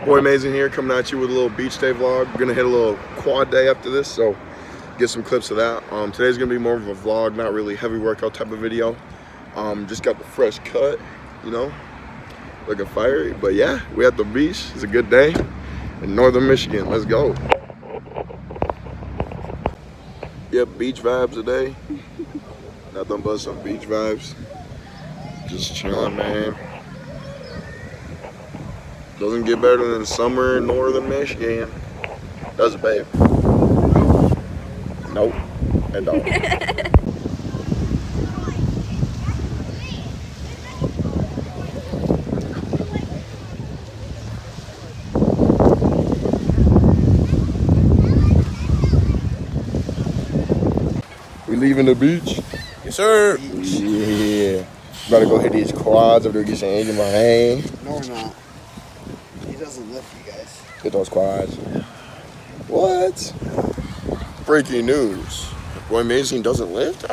Boy Amazing here, coming at you with a little beach day vlog. We're gonna hit a little quad day after this, so get some clips of that. Today's gonna be more of a vlog, not really heavy workout type of video. Just got the fresh cut, you know, looking fiery. But yeah, we at the beach. It's a good day in northern Michigan. Let's go. Yep, beach vibes today. Nothing but some beach vibes. Just chilling, man. Doesn't get better than summer in northern Michigan. Does it, babe? Nope. It don't. We leaving the beach? Yes, sir. Yeah. About to go hit these quads over there, get some engine behind. No, we're not. He doesn't lift you guys. Hit those quads. What? Breaking news. Boy Amazing doesn't lift?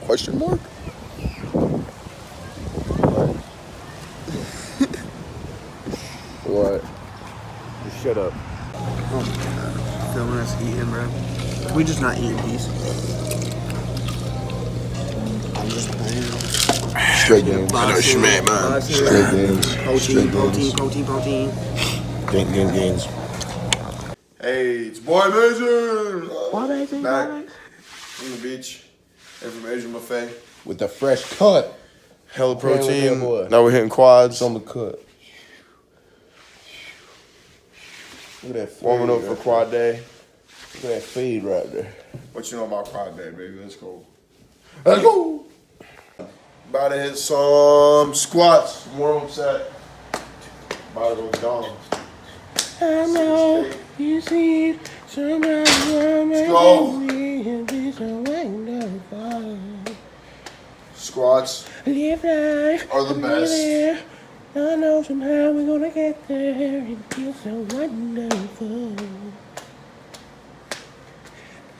Question mark? What? Just shut up. Oh, filming us eating, bro. We just not eating these. I'm just playing. Straight games. I know Schmidt, man. Straight games. Protein. Games. Hey, it's Boy Amazing! Back on the beach. And from Asian Buffet. With the fresh cut. Hella Man, protein. boy. Now we're hitting quads. It's on the cut. Look at that feed. Warming up for right quad day. there. Look at that feed right there. What you know about quad day, baby? Let's go. Let's go! About to hit some squats. Warm up set. About to go down. I know you see somebody. Let's go. Squats Live life are the best. I know somehow we're gonna get there. It feels so wonderful.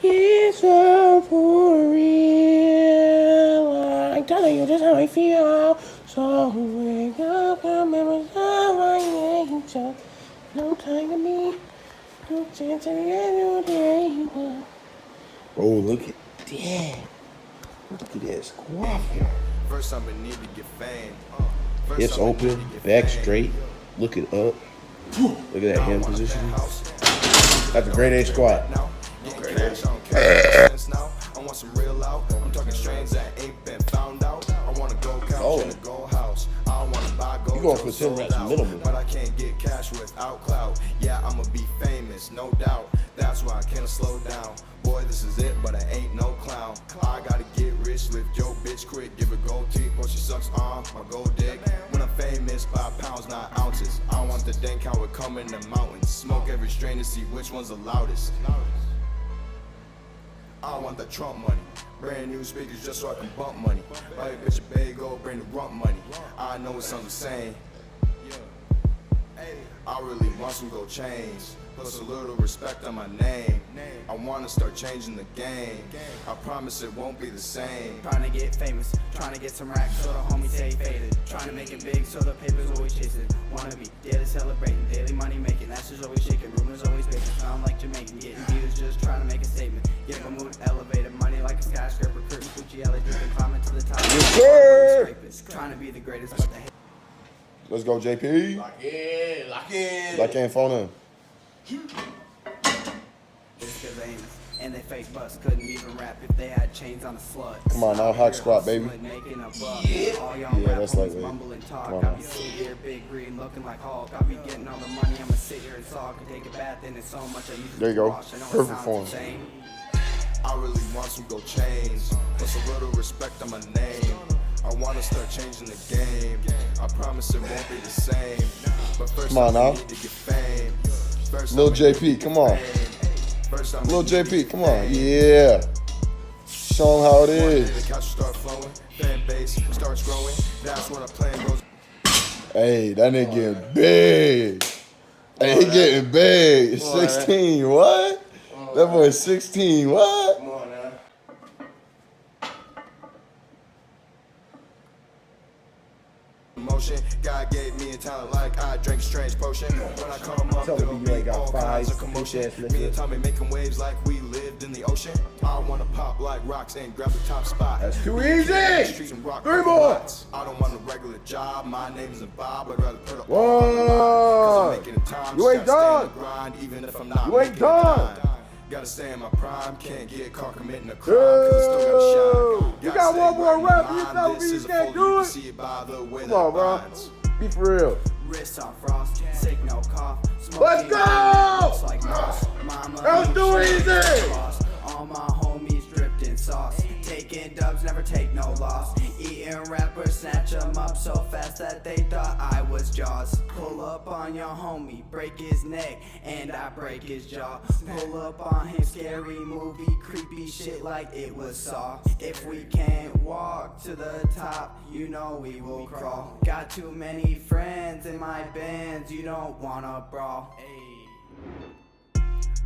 It's all for real. I'm telling you just how I feel. So wake up, remember how I angel. No time to me. No chance at the end of the day. Oh, look at that. Look at that squat. First I'm gonna need to get fame. Hips open, back straight, looking up. Look at that hand position. That's a grade A squat. I want some real out. I'm talking strains that ain't been found out. I wanna go couch in a gold house. I wanna buy gold. You going for 10 reps minimum. But I can't get cash without clout. Yeah, I'ma be famous, no doubt. That's why I can't slow down. Boy, this is it, but I ain't no clown. I gotta get rich, lift your bitch quick. Give her gold teeth, but she sucks on my gold dick. When I'm famous, 5 pounds, not ounces. I want the dank how it come in the mountains. Smoke every strain to see which one's the loudest. I want the Trump money. Brand new speakers just so I can bump money. Buy a bitch a bagel, bring the rump money. I know it sounds the same. I really want some gold chains. Put a little respect on my name. I wanna start changing the game. I promise it won't be the same. Trying to get famous, trying to get some racks so the homies stay faded. Trying to make it big so the paper's always chasing. Wanna be daily celebrating, daily money making. That's just always shaking, rumors always baking. Sound like Jamaican, getting views, just trying to make a statement. Give a mood, elevated money like a skyscraper. Curtain Gucci, LA dripping, climbing to the top. Yes, sir. Trying to be the greatest, but the hate. Let's go, JP. Lock in, lock in. Like ain't phone in. Just cause they ain't, and they fake bust, couldn't even rap if they had chains on a slut. Come on now, hawk squat, baby. Making a buck. All Yeah, y'all rap that's homies lightweight. mumble and talk. Come on I now. be sitting here, big green, looking like Hulk. I be getting all the money, I'ma sit here and talk and take a bath, and it's so much I use it There you to go. wash. I know it Perfect sounds form. insane. I really want some gold chains. Plus a little respect on my name. I wanna start changing the game. I promise it won't be the same. But first Come on I now. need to get fame. First Lil I'ma JP, need to come get on. fame. First I'ma Lil need to JP, get come on. fame. Yeah. Show 'em how it One day is. the couch start flowing, fan base starts growing. That's when I plan goes. Hey, that nigga getting big. Hey, he getting big. 16, what? That boy 16, what? Come on now. Motion, God gave me a talent like I drink a strange potion. When I come up, Tell me there'll you ain't be got all kinds of five commotion. bitch-ass Me niggas. and Tommy making waves like we lived in the ocean. I wanna pop like rocks and grab the top spot. That's too Streets easy. and rock 3 more. lots. I don't want a regular job. My name isn't Bob. I'd rather put up One. Cause I'm making the time. You ain't Just gotta stay on done. the grind, even if I'm not You ain't making done. the time. Gotta stay in my prime, can't get caught committing a crime, cause I still gotta shine. You Gotta got stay one more right in rap, line. you tell me This you is a can't fold, do you can it? see it by the way Come that on, it bro. binds. Be for real. Wrists on frost, sick no cough. Let's go! Looks like moss. Mama, That was too eat shit easy. like sauce. All my homies dripped in sauce. Taking dubs, never take no loss. Eating rappers, snatch them up so fast that they thought I was Jaws. Pull up on your homie, break his neck, and I break his jaw. Pull up on him, scary movie, creepy shit like it was Saw. If we can't walk to the top, you know we will crawl. Got too many friends in my bands, you don't wanna brawl.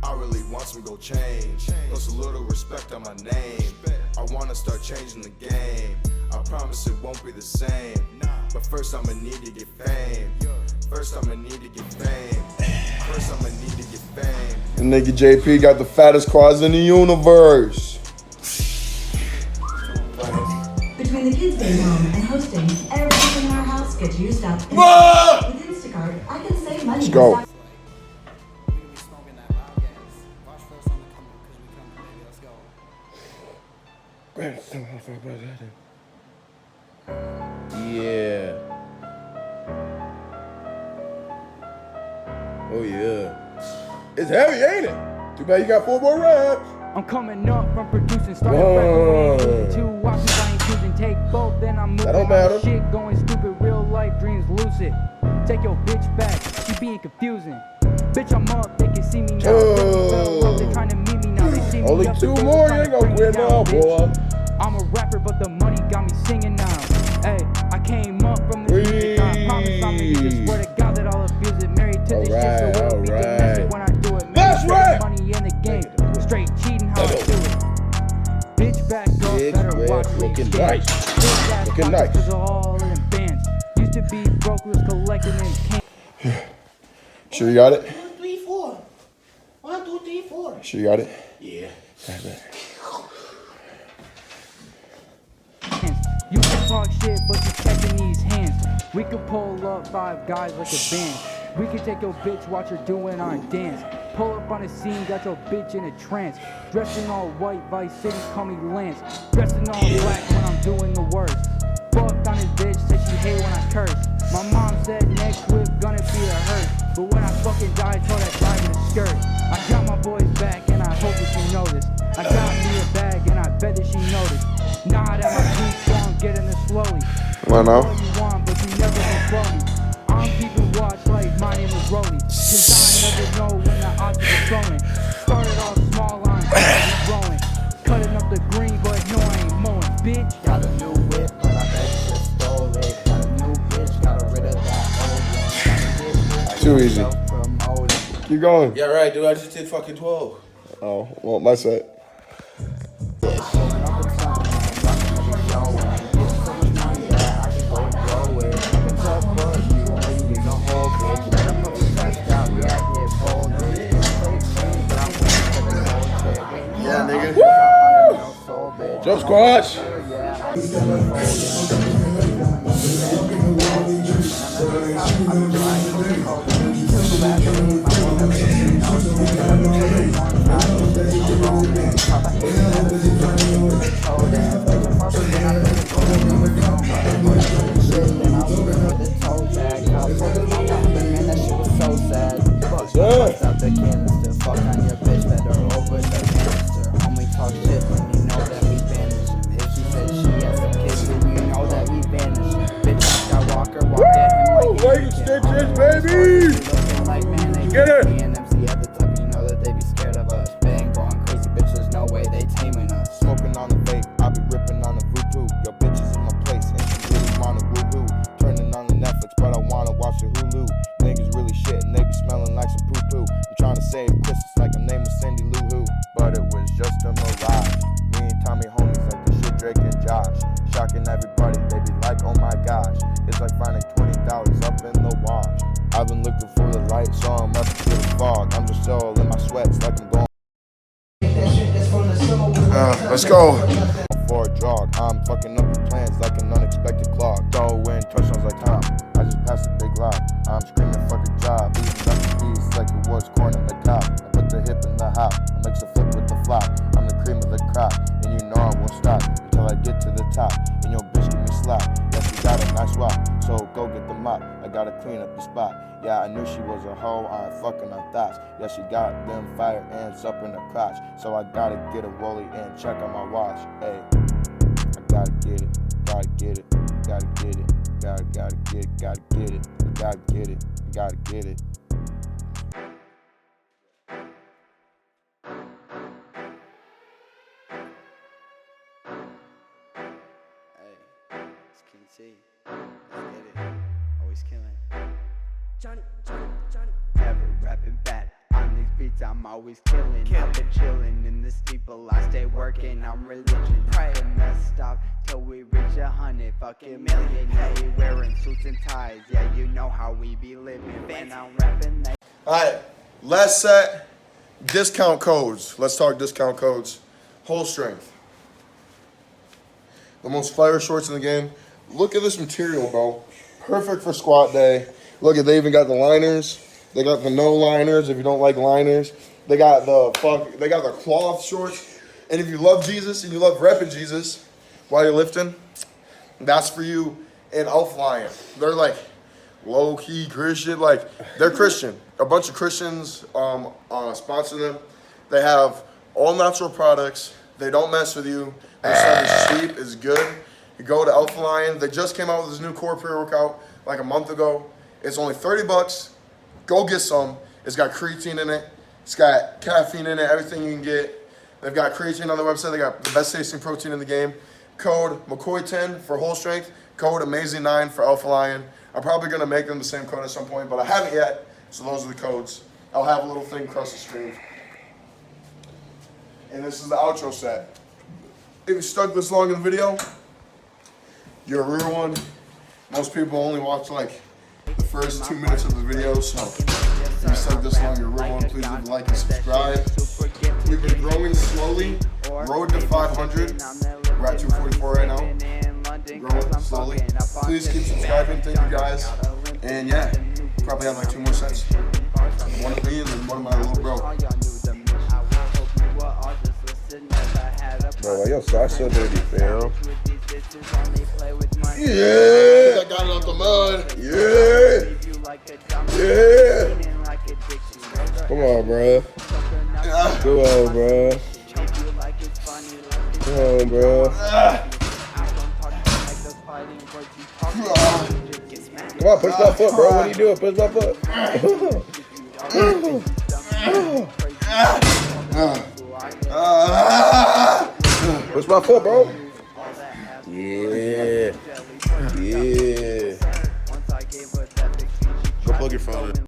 I really want some go change. Plus a little respect on my name. I wanna start changing the game. I promise it won't be the same. But first I'ma need to get fame. First I'ma need to get fame. First I'ma need to get fame. The nigga JP got the fattest quads in the universe. Between the kids being home and hosting, everything in our house gets used up. Ah! With Instacart, I can save money. Let's go. We be smoking that loud gas. Watch first on the come on, cause we coming, baby. Let's go. Yeah. Oh yeah. It's heavy, ain't it? Too bad you got 4 more raps. I'm coming up from producing, started Whoa. rapping, 2 options I ain't choosing, take both, then I'm moving That don't on matter. shit, going stupid, real life dreams lucid. Take your bitch back, she being confusing. Bitch, I'm up, they can see me now. Really fell off, they trying to meet me now. They see me Only up, 2 but they more, was you trying ain't to gonna bring me win down, now, bitch. boy. I'm a rapper, but the money got me singing now. Hey, I came up from the music, I promise I'm gonna just swear to God that I'll abuse it. Married to this shit, so it'll be domestic when I do it. That's Married to right. the money in the game, straight cheating how I do it. Bitch, back up, Big better red, watch me looking stand. nice. Big ass Looking pockets, nice. 'cause of all in bands. Used to be broke, was collecting in can. Sure you got it? 1, 2, 3, 4. 1, 2, 3, 4. Sure you got it? Yeah. That's it. You can talk shit, but you checking these hands. We could pull up 5 guys like a band. We could take your bitch, watch her doing our dance. Pull up on the scene, got your bitch in a trance. Dressed in all white, Vice City, call me Lance. Dressed in all black when I'm doing the worst. Fucked on his bitch, said she hate when I curse. My mom said next whip gonna be a hearse. But when I fucking die, I told that driver to skirt. I got my boys back and I hope that she noticed. I got me a bag and I bet that she noticed. Nah, that my too strong, getting it slowly. Come on now. All you want, but you never control me. I'm keeping watch like my name is Rolly. Cause I never know when the odds are throwing. Started off small line, growing. Cutting up the green, but no, I ain't mowing, bitch. Got a new whip, but I bet you just stole it. Got a new bitch, got rid of that old one. Too easy. Promoted. Keep going. Yeah, right, dude. I just did fucking 12. Oh, well, my set. Yeah, nigga. Jump squash. Leg stitches, baby. Get it. Smoking on the vape, I be ripping on the voodoo. Your bitch is in my place, and she really wanna woo-hoo. Turning on the Netflix, but I wanna watch the Hulu. Niggas really shit, and they be smelling like some poo-poo. I'm trying to save Christmas like her name was Cindy Lou Who. But it was just a mirage. Me and Tommy homies like the shit Drake and Josh. Shocking everybody, they be like, oh my gosh. It's like finding $20 up in the wash. I've been for the light, so I'm up to the fog. I'm just all in my sweats like I'm going. Let's go. For a jog, I'm fucking up your plans like an unexpected clog. Throw in touchdowns like Tom. I just passed a big lock. I'm screaming fuck a job. Eating up the beast like it was corn in the cob. I put the hip in the hop. I mix a flip with the flop. I'm the cream of the crop, and you know I won't stop until I get to the top. And your bitch give me slap. Yeah, she got a nice walk, so go get the mop. I gotta clean up the spot. Yeah, I knew she was a hoe, I ain't fucking on thoughts. Yeah, she got them fire ants up in the crotch. So I gotta get a rollie and check on my watch. Hey, I gotta get it, gotta get it, gotta get it, gotta get it, gotta get it, I gotta get it, I gotta get it. Hey, it's King T. Let's get it. Always killing. Johnny. Never rapping bad. On these beats, I'm always killing. I've been chilling in the steeple. I stay working on religion. Pray to stop till we reach 100 fucking million. Yeah, you wearing suits and ties. Yeah, you know how we be living. When I'm rapping, they. Alright, last set. Discount codes. Let's talk discount codes. Whole strength. The most fire shorts in the game. Look at this material, bro. Perfect for squat day. Look at, they even got the liners. They got the no liners if you don't like liners. They got the cloth shorts. And if you love Jesus and you love repping Jesus while you're lifting, that's for you in Outflying. They're like low-key Christian, like they're Christian. A bunch of Christians sponsor them. They have all natural products. They don't mess with you. Their stuff is cheap, it's good. You go to Outflying. They just came out with this new core pre-workout like a month ago. It's only $30. Go get some. It's got creatine in it. It's got caffeine in it, everything you can get. They've got creatine on their website. They got the best tasting protein in the game. Code McCoy10 for whole strength. Code Amazing9 for Alpha Lion. I'm probably going to make them the same code at some point, but I haven't yet. So those are the codes. I'll have a little thing across the screen. And this is the outro set. If you stuck this long in the video, you're a real one. Most people only watch like the first 2 minutes of the video, so if you stuck this long, you're a real one. Please leave a like and subscribe. We've been growing slowly. Road to 500. We're at 244 right now. Growing slowly. Please keep subscribing. Thank you guys. And yeah, probably have like 2 more sets. One of me and then one of my little bro. Bro, why your socks so dirty, fam? Yeah, I got it out the mud. Yeah. Come on, bro. Come on, bro. Come on, bro. Come on, push my foot, bro. What are you doing? Push my foot. Push my foot, bro. Yeah. Yeah. Go plug your phone in.